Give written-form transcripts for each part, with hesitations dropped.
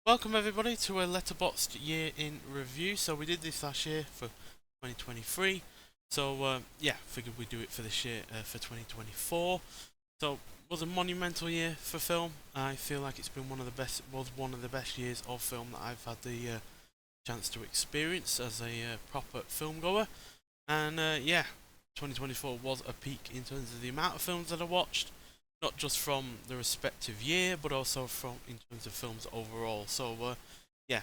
Welcome everybody to a Letterboxd year in review. So we did this last year for 2023. So yeah, figured we'd do it for this year for 2024. So it was a monumental year for film. I feel like it's been one of the best years of film that I've had the chance to experience as a proper film goer. And yeah, 2024 was a peak in terms of the amount of films that I watched, not just from the respective year, but also from in terms of films overall. So yeah,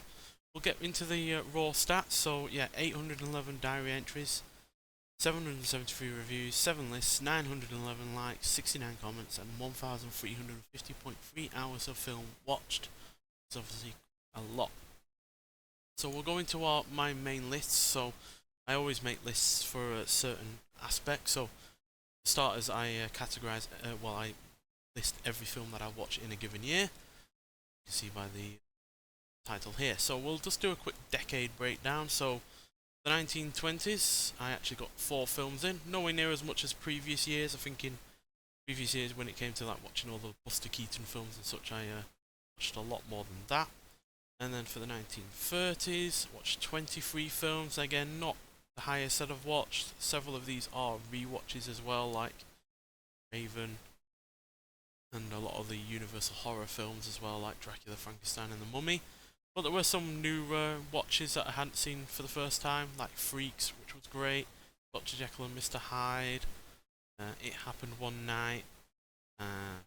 we'll get into the raw stats. So yeah, 811 diary entries, 773 reviews, 7 lists, 911 likes, 69 comments, and 1,350.3 hours of film watched. It's obviously a lot. So we'll go into my main lists. So I always make lists for a certain aspect. So for starters, I categorize. I list every film that I watch in a given year. You can see by the title here. So we'll just do a quick decade breakdown. So the 1920s, I actually got 4 films in, nowhere near as much as previous years. I think in previous years when it came to like watching all the Buster Keaton films and such, I watched a lot more than that. And then for the 1930s, watched 23 films. Again, not the highest that I've watched. Several of these are rewatches as well, like Raven, and a lot of the Universal horror films as well, like Dracula, Frankenstein, and The Mummy. But there were some new watches that I hadn't seen for the first time, like Freaks, which was great, Dr. Jekyll and Mr. Hyde, It Happened One Night,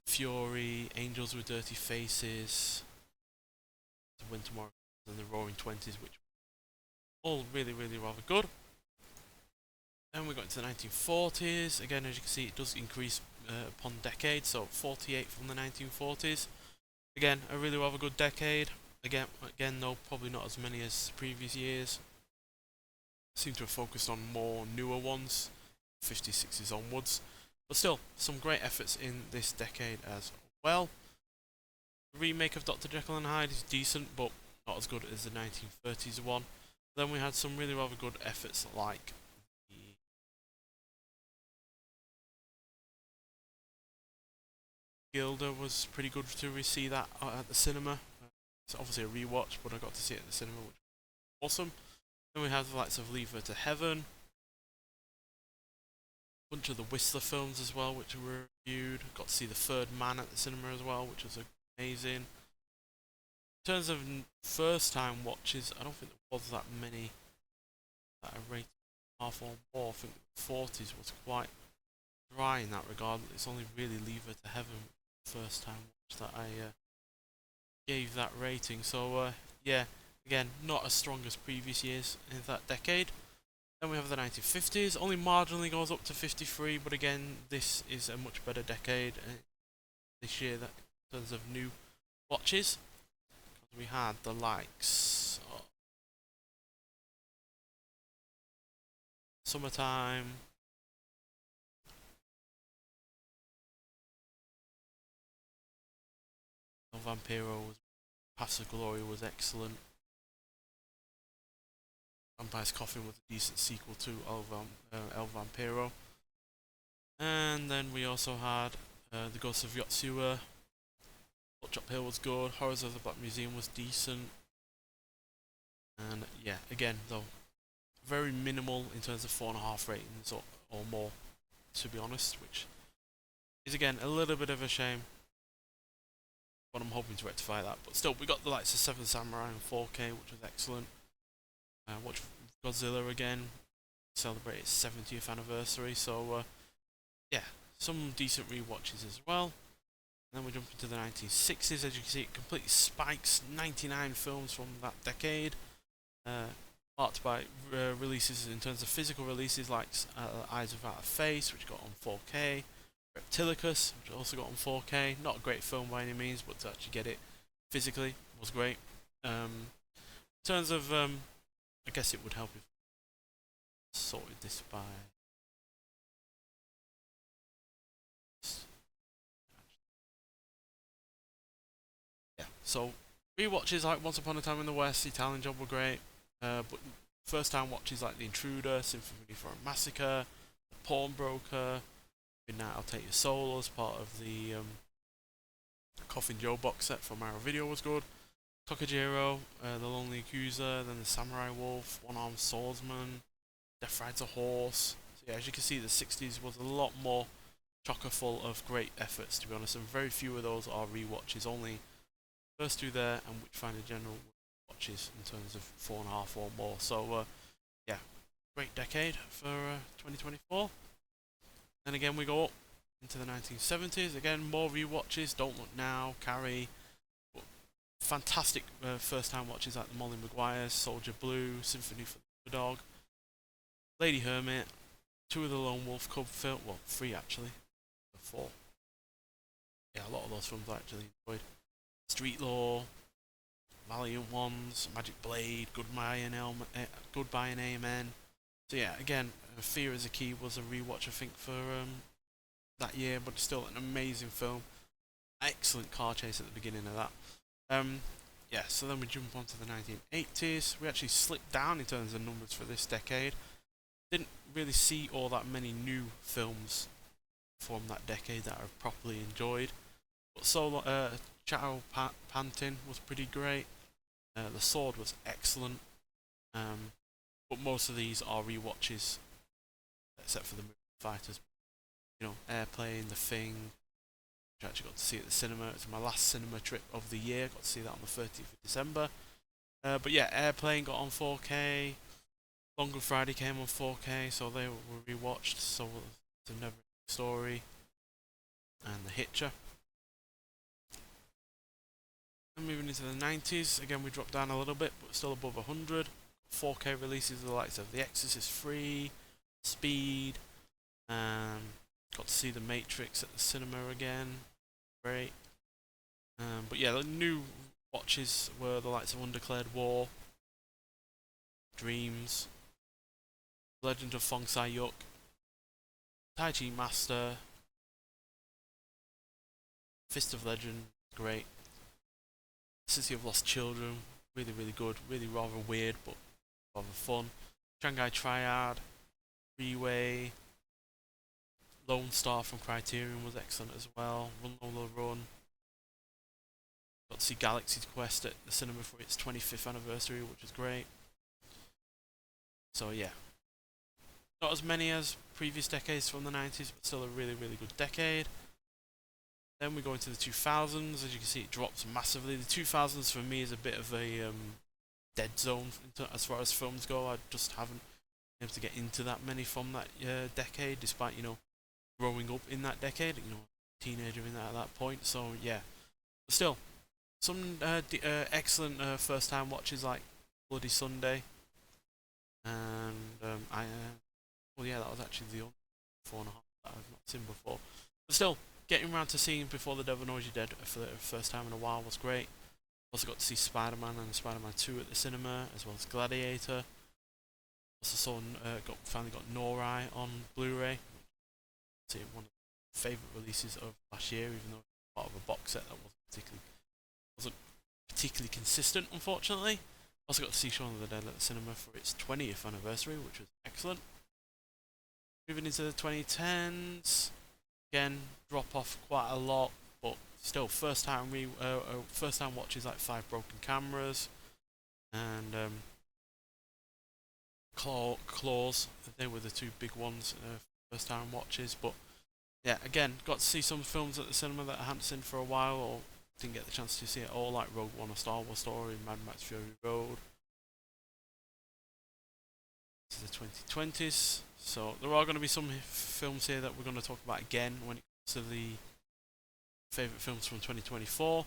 Fury, Angels with Dirty Faces, When Tomorrow, and The Roaring Twenties, which were all really, really rather good. Then we got into the 1940s. Again, as you can see, it does increase upon decade. So 48 from the 1940s. Again, a really rather good decade. Again, though, probably not as many as previous years. Seem to have focused on more newer ones, 50s, 60s onwards. But still, some great efforts in this decade as well. The remake of Dr. Jekyll and Hyde is decent, but not as good as the 1930s one. Then we had some really rather good efforts like Gilda was pretty good to see that at the cinema. It's obviously a rewatch, but I got to see it at the cinema, which was awesome. Then we have the likes of Leave Her to Heaven, a bunch of the Whistler films as well, which were reviewed. Got to see The Third Man at the cinema as well, which was amazing. In terms of first time watches, I don't think there was that many that I rated half or more. I think the 40s was quite dry in that regard. It's only really Leave Her to Heaven first time watch that I gave that rating. So yeah, again, not as strong as previous years in that decade. Then we have the 1950s, only marginally goes up to 53, but again, this is a much better decade this year that in terms of new watches. We had the likes of Summertime, El Vampiro, Paths of Glory was excellent. Vampire's Coffin was a decent sequel to El Vampiro. And then we also had The Ghost of Yotsuya. Chop Hill was good. Horrors of the Black Museum was decent. And yeah, again, though, very minimal in terms of 4.5 ratings or more, to be honest, which is again a little bit of a shame. But I'm hoping to rectify that. But still, we got the likes of Seven Samurai in 4K, which was excellent. Watched Godzilla again, celebrate its 70th anniversary. So yeah, some decent rewatches as well. And then we jump into the 1960s. As you can see, it completely spikes. 99 films from that decade, marked by releases in terms of physical releases like Eyes Without a Face, which got on 4K. Reptilicus, which also got on 4K. Not a great film by any means, but to actually get it physically was great. In terms of, I guess it would help if I sorted this by. Yeah, so rewatches like Once Upon a Time in the West, The Italian Job were great, but first time watches like The Intruder, Symphony for a Massacre, The Pawnbroker, Midnight I'll Take Your Soul as part of the Coffin Joe box set from our video was good. Tokajiro, The Lonely Accuser, then The Samurai Wolf, One-Armed Swordsman, Death Rides a Horse. So yeah, as you can see, the 60s was a lot more chocker full of great efforts, to be honest, and very few of those are rewatches. Only first two there, and Witchfinder General watches in terms of 4.5 or more. So yeah, great decade for 2024. And again, we go up into the 1970s. Again, more rewatches. Don't Look Now, Carrie. Fantastic first-time watches like the Molly Maguires, Soldier Blue, Symphony for the Dog, Lady Hermit, two of the Lone Wolf Cub films. Well, three actually. Four. Yeah, a lot of those films I actually enjoyed. Street Law, Valiant Ones, Magic Blade, Goodbye and Amen. So yeah, again, Fear is a Key was a rewatch I think for that year, but still an amazing film. Excellent car chase at the beginning of that. Yeah, so then we jump on to the 1980s. We actually slipped down in terms of numbers for this decade. Didn't really see all that many new films from that decade that I've properly enjoyed. But Panting was pretty great. The Sword was excellent. But most of these are rewatches, except for the movie Fighters. You know, Airplane, The Thing, which I actually got to see at the cinema. It was my last cinema trip of the year. Got to see that on the 30th of December. But yeah, Airplane got on 4K. Long Good Friday came on 4K, so they were rewatched. So the Never Story and The Hitcher. And moving into the 90s, again we dropped down a little bit, but still above 100. 4K releases of the likes of The Exorcist 3, Speed, got to see The Matrix at the cinema again. Great. But yeah, the new watches were the likes of Undeclared War, Dreams, Legend of Fong Sai-yuk, Tai Chi Master, Fist of Legend, great. City of Lost Children, really, really good, really rather weird, but rather fun. Shanghai Triad, Freeway, Lone Star from Criterion was excellent as well. Run Lola Run. Got to see Galaxy Quest at the cinema for its 25th anniversary, which was great. So yeah, not as many as previous decades from the 90s, but still a really, really good decade. Then we go into the 2000s. As you can see, it drops massively. The 2000s for me is a bit of a dead zone as far as films go. I just haven't been able to get into that many from that decade, despite, you know, growing up in that decade, you know, teenager in that at that point. So yeah, but still, some excellent first-time watches like Bloody Sunday, and well yeah, that was actually the only 4.5 that I've not seen before. But still, getting around to seeing Before the Devil Knows You're Dead for the first time in a while was great. Also got to see Spider-Man and Spider-Man 2 at the cinema, as well as Gladiator. Also saw, finally got Norai on Blu-ray. One of the favourite releases of last year, even though it was part of a box set that wasn't particularly consistent, unfortunately. Also got to see Shaun of the Dead at the cinema for its 20th anniversary, which was excellent. Moving into the 2010s, again drop off quite a lot, but still first time watches like Five Broken Cameras and Claws. They were the two big ones. First time watches, but yeah, again, got to see some films at the cinema that I hadn't seen for a while or didn't get the chance to see it all, like Rogue One, A Star Wars Story, Mad Max Fury Road. To the 2020s, so there are going to be some films here that we're going to talk about again when it comes to the favourite films from 2024.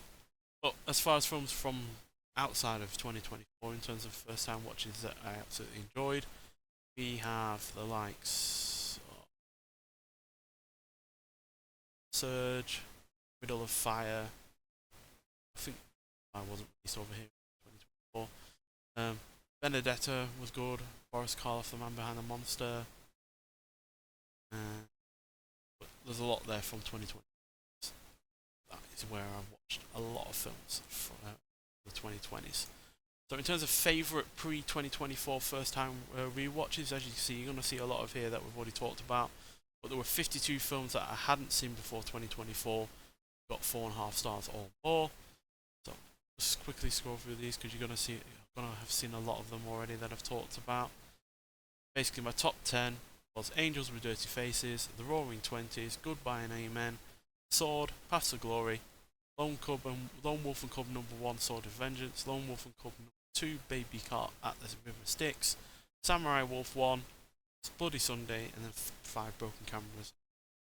But as far as films from outside of 2024 in terms of first time watches that I absolutely enjoyed, we have the likes of Surge, Middle of Fire. I think I wasn't released over here in 2024. Benedetta was good. Boris Karloff, The Man Behind the Monster. But there's a lot there from 2020. That is where I've watched a lot of films from the 2020s. So in terms of favourite pre-2024 first-time rewatches, as you can see, you're going to see a lot of here that we've already talked about. But there were 52 films that I hadn't seen before 2024, got 4.5 stars or more. So just quickly scroll through these because you're gonna have seen a lot of them already that I've talked about. Basically, my top 10 was Angels with Dirty Faces, The Roaring Twenties, Goodbye and Amen, Sword, Paths of Glory, Lone Wolf and Cub number 1, Sword of Vengeance, Lone Wolf and Cub number 2, Baby Cart at the River Styx, Samurai Wolf 1, Bloody Sunday, and then 5 Broken Cameras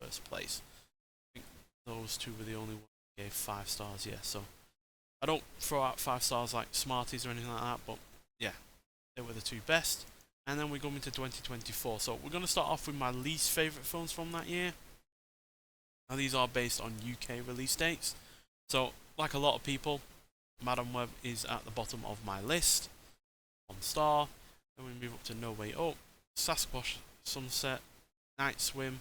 first place. I think those two were the only ones I gave 5 stars, yeah, so I don't throw out 5 stars like Smarties or anything like that, but yeah, they were the 2 best. And then we go into 2024. So we're going to start off with my least favourite films from that year. Now these are based on UK release dates. So like a lot of people, Madam Web is at the bottom of my list. 1 star. Then we move up to No Way Up, Sasquatch Sunset, Night Swim,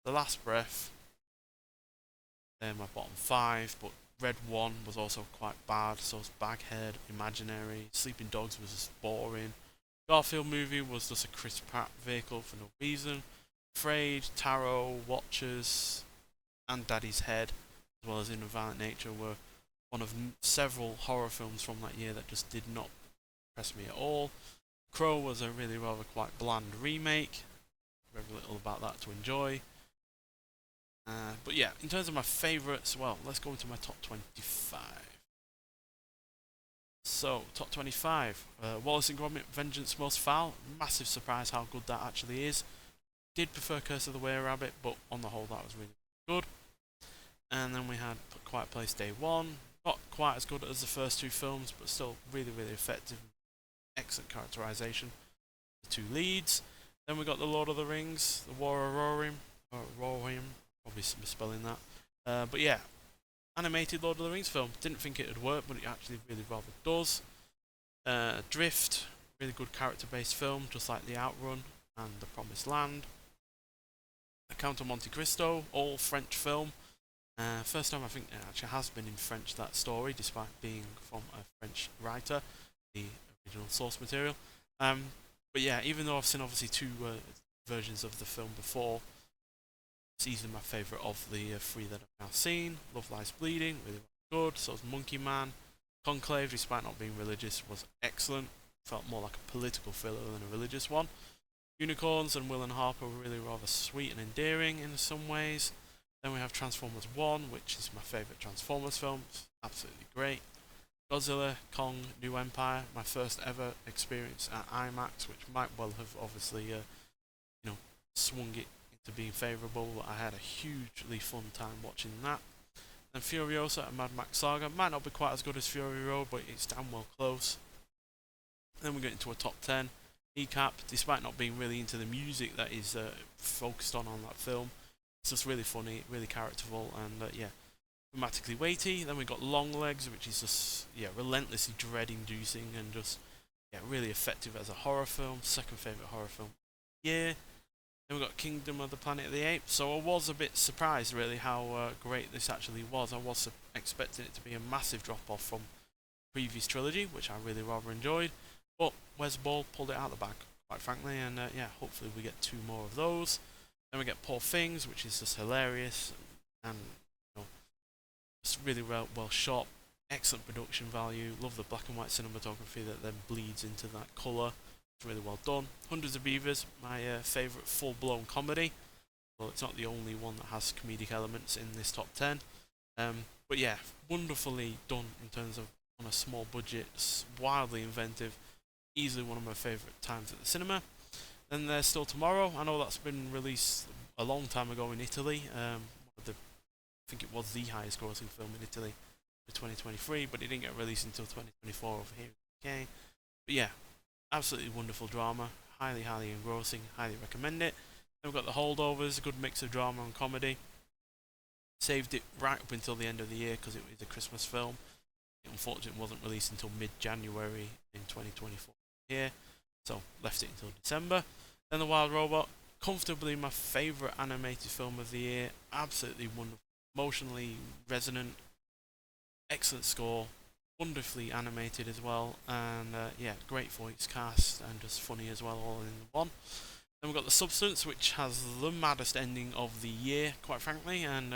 The Last Breath. They're my bottom 5, but Red 1 was also quite bad. So was Baghead, Imaginary, Sleeping Dogs was just boring. Garfield movie was just a Chris Pratt vehicle for no reason. Afraid, Tarot, Watchers, and Daddy's Head, as well as In a Violent Nature, were one of several horror films from that year that just did not impress me at all. Crow was a really rather quite bland remake. Very little about that to enjoy. But yeah, in terms of my favourites, well, let's go into my top 25. So, top 25. Wallace and Gromit, Vengeance Most Foul. Massive surprise how good that actually is. Did prefer Curse of the Were-Rabbit, but on the whole that was really good. And then we had Quiet Place Day 1. Not quite as good as the first 2 films, but still really, really effective. Excellent characterization. The 2 leads. Then we got The Lord of the Rings, The War of Rohirrim. Probably misspelling that. But yeah, animated Lord of the Rings film. Didn't think it would work, but it actually really rather does. Drift, really good character-based film, just like The Outrun and The Promised Land. The Count of Monte Cristo, all French film. First time I think it actually has been in French, that story, despite being from a French writer, the original source material. But yeah, even though I've seen obviously 2 versions of the film before, it's easily my favourite of the 3 that I've now seen. Love Lies Bleeding, really good. So was Monkey Man. Conclave, despite not being religious, was excellent. Felt more like a political thriller than a religious one. Unicorns and Will and Harper were really rather sweet and endearing in some ways. Then we have Transformers 1, which is my favourite Transformers film. It's absolutely great. Godzilla, Kong, New Empire, my first ever experience at IMAX, which might well have obviously, swung it into being favourable. But I had a hugely fun time watching that. And Furiosa and Mad Max Saga might not be quite as good as Fury Road, but it's damn well close. Then we get into a top 10. Kneecap, despite not being really into the music that is focused on that film, it's just really funny, really characterful, and thematically weighty. Then we got Long Legs, which is just relentlessly dread-inducing and just really effective as a horror film. Second favourite horror film of the year. Then we got Kingdom of the Planet of the Apes. So I was a bit surprised really how great this actually was. I was expecting it to be a massive drop-off from the previous trilogy, which I really rather enjoyed. But Wes Ball pulled it out of the bag, quite frankly, and hopefully we get 2 more of those. Then we get Poor Things, which is just hilarious and just really well shot, excellent production value. Love the black and white cinematography that then bleeds into that colour. It's really well done. Hundreds of Beavers, my favourite full-blown comedy. Well, it's not the only one that has comedic elements in this top 10. But yeah, wonderfully done in terms of on a small budget, wildly inventive. Easily one of my favourite times at the cinema. Then There's Still Tomorrow. I know that's been released a long time ago in Italy. I think it was the highest grossing film in Italy for 2023, but it didn't get released until 2024 over here in the UK. But yeah, absolutely wonderful drama. Highly, highly engrossing. Highly recommend it. Then we've got The Holdovers, a good mix of drama and comedy. Saved it right up until the end of the year because it was a Christmas film. It unfortunately wasn't released until mid-January in 2024 here, so left it until December. Then The Wild Robot, comfortably my favourite animated film of the year. Absolutely wonderful, emotionally resonant, excellent score, wonderfully animated as well, and great voice cast and just funny as well, all in one. Then we've got The Substance, which has the maddest ending of the year, quite frankly, and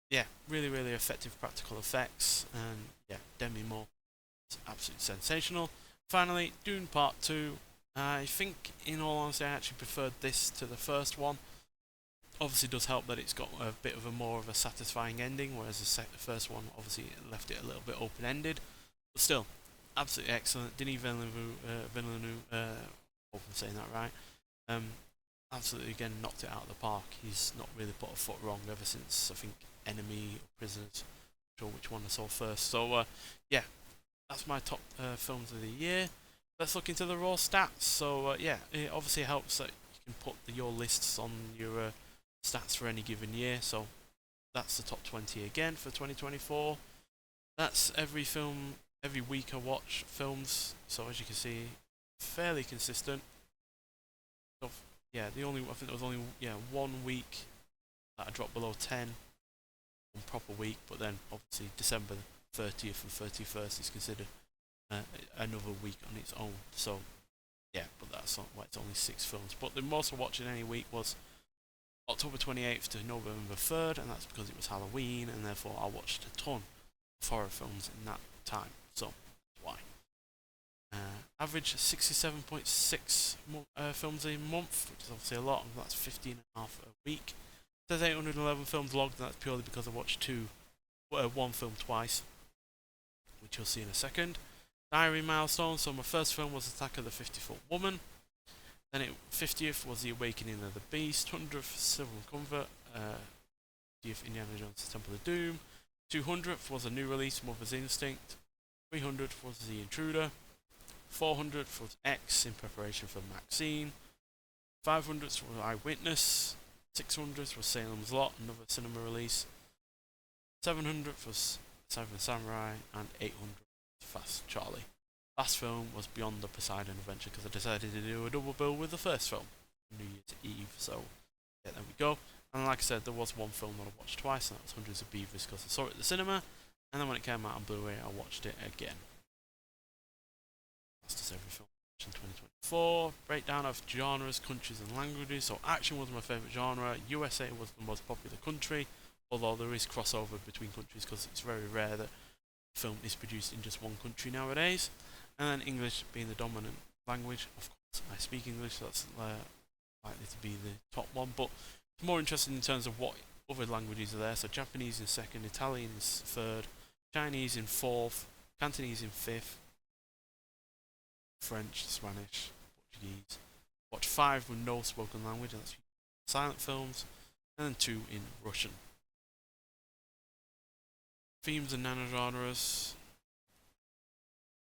yeah, really, really effective practical effects, and yeah, Demi Moore is absolutely sensational. Finally, Dune Part 2. I think, in all honesty, I actually preferred this to the first one. Obviously, it does help that it's got a bit of a more of a satisfying ending, whereas the first one obviously left it a little bit open-ended. But still, absolutely excellent. Denis Villeneuve, hope I'm saying that right. Um, absolutely again knocked it out of the park. He's not really put a foot wrong ever since, I think, Enemy or Prisoners. I'm sure which one I saw first. So yeah, that's my top films of the year. Let's look into the raw stats. So yeah, it obviously helps that you can put your lists on your stats for any given year. So that's the top 20 again for 2024. That's every film, every week I watch films. So as you can see, fairly consistent. So, yeah, I think there was only 1 week that I dropped below 10 on proper week, but then obviously December 30th and 31st is considered another week on its own. So yeah, but that's not why it's only 6 films. But the most I watched in any week was October 28th to November 3rd, and that's because it was Halloween, and therefore I watched a ton of horror films in that time. So that's why. Average 67.6 films a month, which is obviously a lot, and that's 15 and a half a week. There's 811 films logged, and that's purely because I watched one film twice, which you'll see in a second. Diary milestone, so my first film was Attack of the 50-Foot Woman. Then 50th was The Awakening of the Beast. 100th, Civil Comfort. 50th, Indiana Jones' Temple of Doom. 200th was a new release, Mother's Instinct. 300th was The Intruder. 400th was X in preparation for Maxine. 500th was Eyewitness. 600th was Salem's Lot, another cinema release. 700th was Seven Samurai, and 800th was Fast Charlie. Last film was Beyond the Poseidon Adventure because I decided to do a double bill with the first film, New Year's Eve. So yeah, there we go. And like I said, there was one film that I watched twice, and that was Hundreds of Beavers because I saw it at the cinema, and then when it came out on Blu-ray, I watched it again. That's just every film in 2024. Breakdown of genres, countries, and languages. So action was my favourite genre. USA was the most popular country, although there is crossover between countries because it's very rare that film is produced in just one country nowadays. And then English being the dominant language. Of course, I speak English, so that's likely to be the top one. But it's more interesting in terms of what other languages are there. So Japanese in second, Italian in third, Chinese in fourth, Cantonese in fifth, French, Spanish, Portuguese. Watch 5 with no spoken language, and that's silent films, and then 2 in Russian. Themes and nanogenres.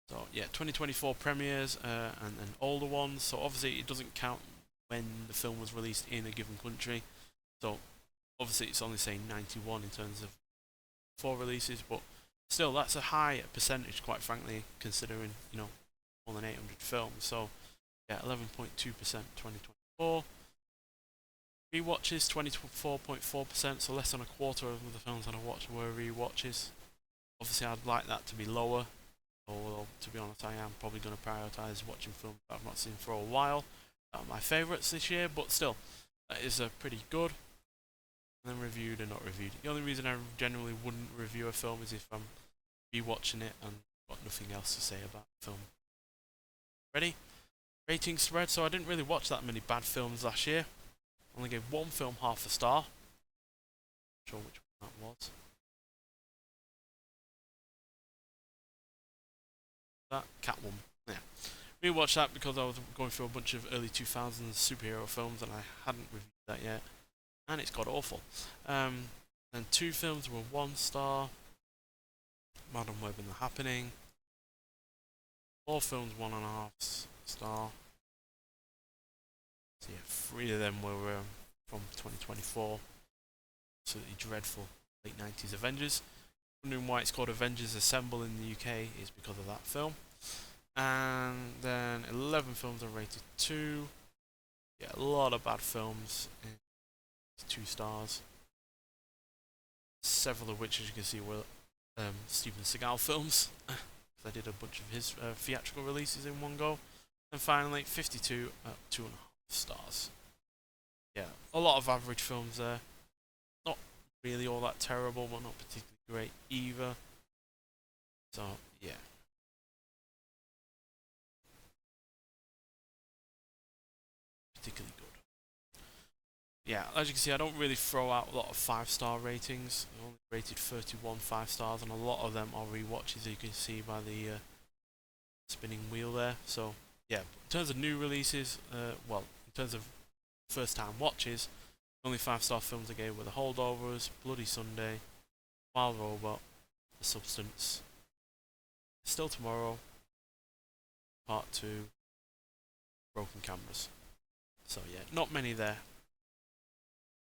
So yeah, 2024 premieres and older ones. So obviously it doesn't count when the film was released in a given country. So obviously it's only saying 91 in terms of 4 releases, but still that's a high percentage, quite frankly, considering more than 800 films. So yeah, 11.2% 2024. Rewatches 24.4%, so less than a quarter of the films that I watched were rewatches. Obviously, I'd like that to be lower, although to be honest, I am probably going to prioritise watching films that I've not seen for a while. My favourites this year, but still, that is pretty good. And then reviewed and not reviewed. The only reason I generally wouldn't review a film is if I'm rewatching it and got nothing else to say about the film. Ready? Rating spread. So I didn't really watch that many bad films last year. Only gave one film half a star. Not sure which one that was. That Catwoman. Yeah. Rewatched that because I was going through a bunch of early 2000s superhero films and I hadn't reviewed that yet. And it's got awful. And 2 films were 1 star. Madam Web and The Happening. 4 films 1.5 star. So yeah, 3 of them were from 2024. Absolutely dreadful late 90s Avengers. Wondering why it's called Avengers Assemble in the UK is because of that film. And then 11 films are rated 2. Yeah, a lot of bad films. 2 stars. Several of which, as you can see, were Steven Seagal films. I did a bunch of his theatrical releases in one go. And finally, 52 at 2.5 stars. Yeah, a lot of average films there. Not really all that terrible, but not particularly great either. So yeah, particularly good. Yeah, as you can see, I don't really throw out a lot of 5-star ratings. I only rated 31 5 stars, and a lot of them are rewatches, as you can see by the spinning wheel there. So yeah, in terms of new releases, well, in terms of first-time watches, only 5-star films I gave were The Holdovers, Bloody Sunday, Wild Robot, The Substance, Still Tomorrow, Part 2, Broken Cameras. So yeah, not many there.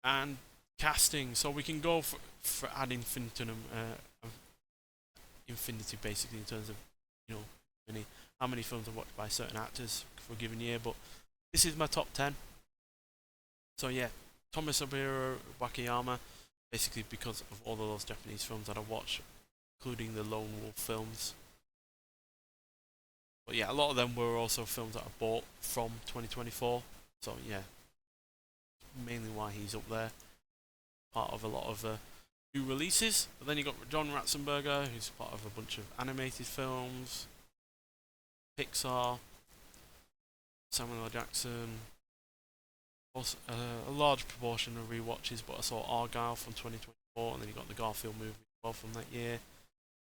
And casting, so we can go for ad infinitum, infinity basically, in terms of, you know, how many films are watched by certain actors for a given year. But this is my top 10. So yeah, Tomonosuke Wakayama, basically because of all of those Japanese films that I watched, including the Lone Wolf films. But yeah, a lot of them were also films that I bought from 2024. So yeah, mainly why he's up there. Part of a lot of new releases. But then you got John Ratzenberger, who's part of a bunch of animated films, Pixar, Samuel L. Jackson. Also, a large proportion of rewatches, but I saw Argyle from 2024, and then you got the Garfield movie as well from that year.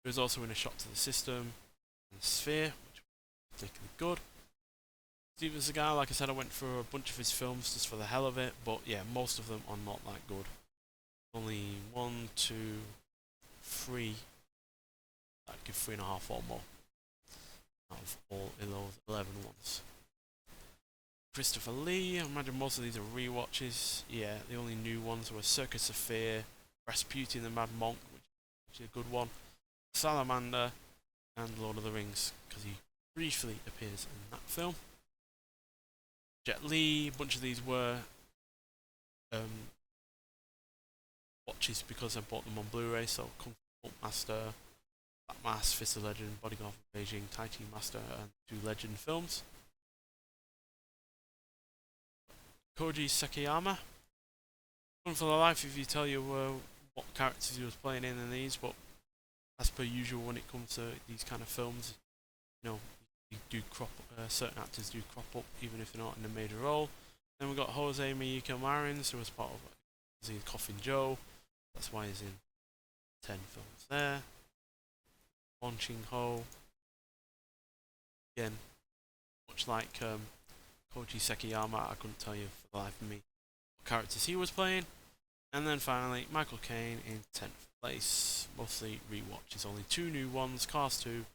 He was also in A Shot to the System and Sphere, which was particularly good. Steven Seagal, like I said, I went through a bunch of his films just for the hell of it, but yeah, most of them are not that good. Only 1, 2, 3. I'd give 3.5 or more out of all in those 11 ones. Christopher Lee, I imagine most of these are rewatches. Yeah, the only new ones were Circus of Fear, Rasputin the Mad Monk, which is a good one, Salamander, and Lord of the Rings, because he briefly appears in that film. Jet Li, a bunch of these were watches because I bought them on Blu-ray, so Kung Fu Master, Black Mass, Fist of Legend, Bodyguard from Beijing, Tai Chi Master, and 2 Legend films. Koji Sekiyama, couldn't for the life of you tell you what characters he was playing in these, but as per usual when it comes to these kind of films, you know, you do certain actors do crop up even if they're not in a major role. Then we've got Jose Miyuki Marins, who was part of he's in Coffin Joe, that's why he's in 10 films there. Won Ching Ho, again, much like Koji Sekiyama, I couldn't tell you for the life of me what characters he was playing. And then finally, Michael Caine in 10th place, mostly rewatches, only 2 new ones, Cars 2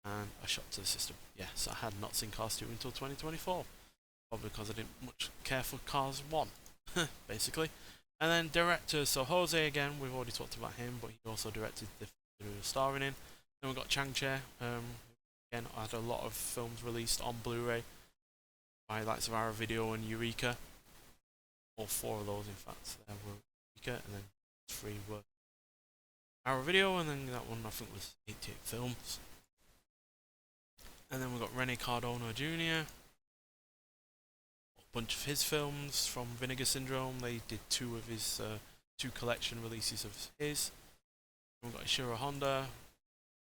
and A Shot to the System. Yes, I had not seen Cars 2 until 2024, probably because I didn't much care for Cars 1, basically. And then directors, so Jose again, we've already talked about him, but he also directed the film he was starring in. Then we've got Chang-Che, again, I had a lot of films released on Blu-ray by likes of Arrow Video and Eureka. All 4 of those, in fact, there were Eureka, and then 3 were Arrow Video, and then that one I think was 88 Films. And then we've got Rene Cardona Jr., a bunch of his films from Vinegar Syndrome. They did 2 of his 2 collection releases of his. And we've got Ishiro Honda.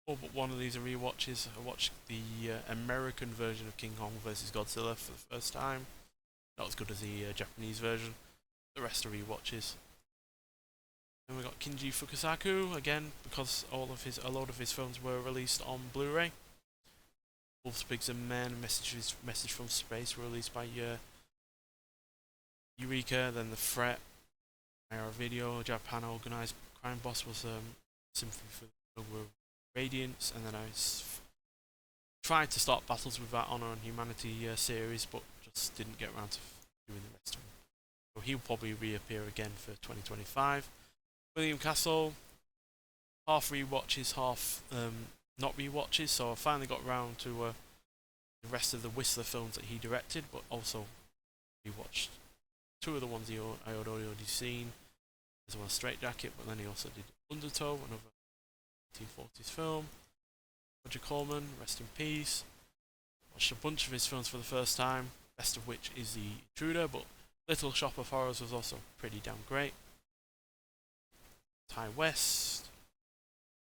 All but one of these are rewatches. I watched the American version of King Kong vs Godzilla for the first time. Not as good as the Japanese version. The rest are rewatches. Then we got Kinji Fukasaku again, because a load of his films were released on Blu-ray. Wolves, Pigs and Men, Message from Space were released by Eureka. Then The Threat, Arrow Video, Japan Organized Crime Boss was Symphony for the Radiance, and then I tried to start Battles with That Honor and Humanity series, but just didn't get around to doing the rest of them. So he'll probably reappear again for 2025. William Castle, half rewatches, half not rewatches, so I finally got around to the rest of the Whistler films that he directed, but also rewatched 2 of the ones I had already seen, as well as Straight Jacket, but then he also did Undertow, another 1940s film. Roger Corman, rest in peace. Watched a bunch of his films for the first time, best of which is The Intruder, but Little Shop of Horrors was also pretty damn great. Ty West,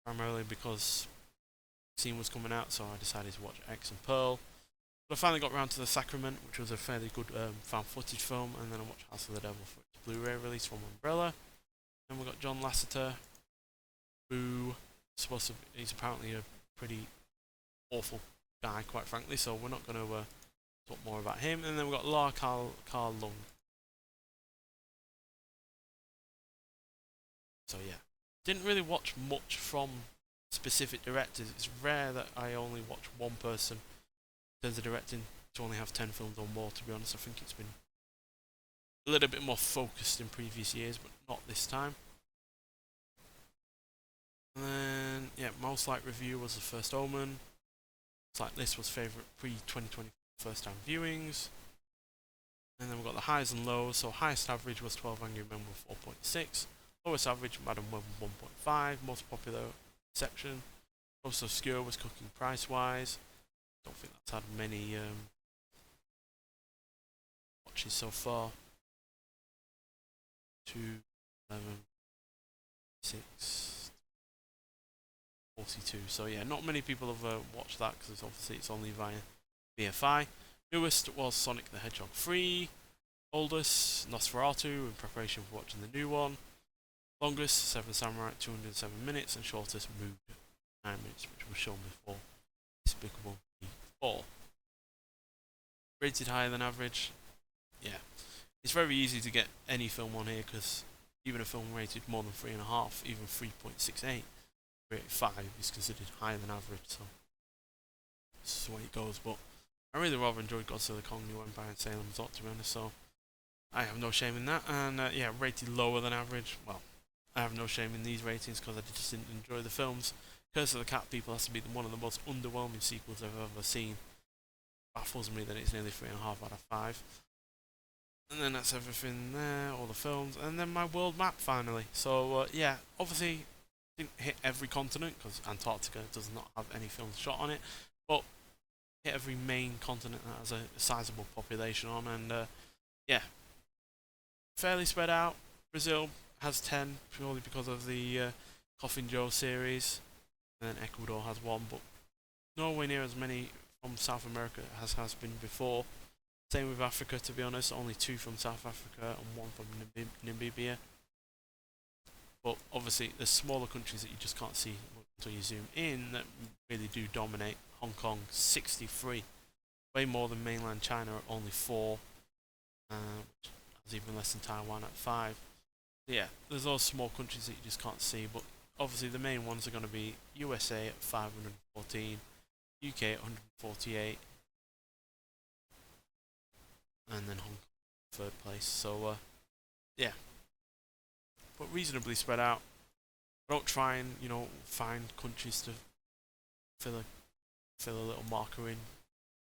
primarily because scene was coming out, so I decided to watch X and Pearl. But I finally got around to The Sacrament, which was a fairly good found footage film, and then I watched House of the Devil for its Blu-ray release from Umbrella. Then we got John Lasseter, who he's apparently a pretty awful guy, quite frankly, so we're not going to talk more about him. And then we got La Carl Lung. So yeah, didn't really watch much from specific directors. It's rare that I only watch one person in terms of directing to only have 10 films or more, to be honest. I think it's been a little bit more focused in previous years, but not this time. And then, yeah, most liked review was The First Omen. It's like this was favourite pre-2020 first time viewings. And then we've got the highs and lows. So highest average was 12 Angry Men with 4.6. Lowest average, Madam Web 1.5. Most popular section. Most obscure was Cooking Price Wise. Don't think that's had many watches so far. 2, 11, 6, 42. So yeah, not many people have watched that because obviously it's only via BFI. Newest was Sonic the Hedgehog 3. Oldest, Nosferatu, in preparation for watching the new one. Longest, Seven Samurai, 207 minutes, and shortest, Mood, 9 minutes, which was shown before Despicable Me 4. Rated higher than average. Yeah, it's very easy to get any film on here because even a film rated more than 3.5, even 3.68, rated 5 is considered higher than average, so this is the way it goes. But I really rather enjoyed Godzilla Kong, New Empire, and Salem Resort, to be honest, so I have no shame in that. And yeah, rated lower than average. Well, I have no shame in these ratings because I just didn't enjoy the films. Curse of the Cat People has to be one of the most underwhelming sequels I've ever seen. Baffles me that it's nearly 3.5 out of 5. And then that's everything there, all the films, and then my world map finally. So yeah, obviously didn't hit every continent because Antarctica does not have any films shot on it, but hit every main continent that has a sizable population on, and yeah, fairly spread out. Brazil has 10 purely because of the Coffin Joe series, and then Ecuador has 1, but nowhere near as many from South America as has been before. Same with Africa, to be honest, only 2 from South Africa and 1 from Namibia. But obviously there's smaller countries that you just can't see until you zoom in that really do dominate. Hong Kong, 63, way more than mainland China at only 4, which is even less than Taiwan at 5. Yeah, there's those small countries that you just can't see, but obviously the main ones are going to be USA at 514, UK at 148, and then Hong Kong 3rd place. So yeah, but reasonably spread out. I don't try and find countries to fill a little marker in,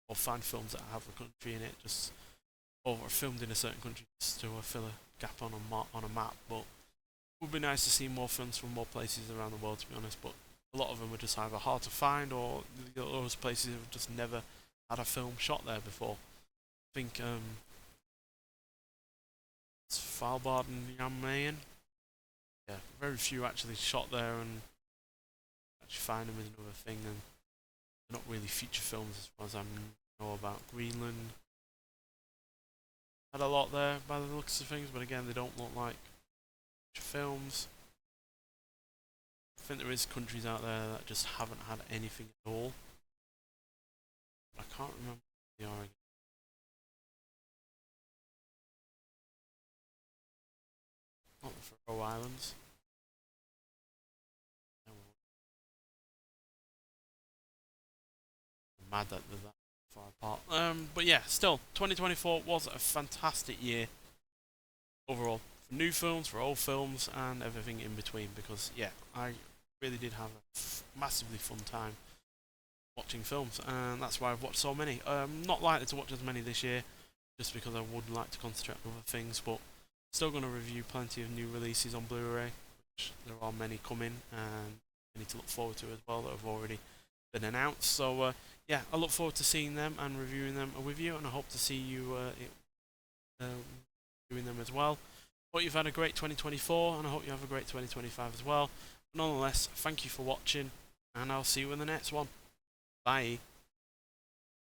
or find films that have a country in it, just or are filmed in a certain country just to fill a gap on a map. But it would be nice to see more films from more places around the world, to be honest. But a lot of them are just either hard to find, or those places have just never had a film shot there before. I think it's Svalbard and Jan. Yeah, very few actually shot there, and actually find them is another thing. And they're not really feature films as far as I know about. Greenland had a lot there by the looks of things, but again, they don't look like feature films. I think there is countries out there that just haven't had anything at all. I can't remember what they are again. Not the Faroe Islands. I'm mad that they're that far apart. But yeah, still, 2024 was a fantastic year overall. For new films, for old films, and everything in between. Because yeah, I really did have a massively fun time watching films, and that's why I've watched so many. Not likely to watch as many this year, just because I would like to concentrate on other things, but still going to review plenty of new releases on Blu-ray, which there are many coming, and I need to look forward to as well that have already been announced. So yeah, I look forward to seeing them and reviewing them with you, and I hope to see you doing them as well. Hope you've had a great 2024, and I hope you have a great 2025 as well. But nonetheless, thank you for watching, and I'll see you in the next one. Bye.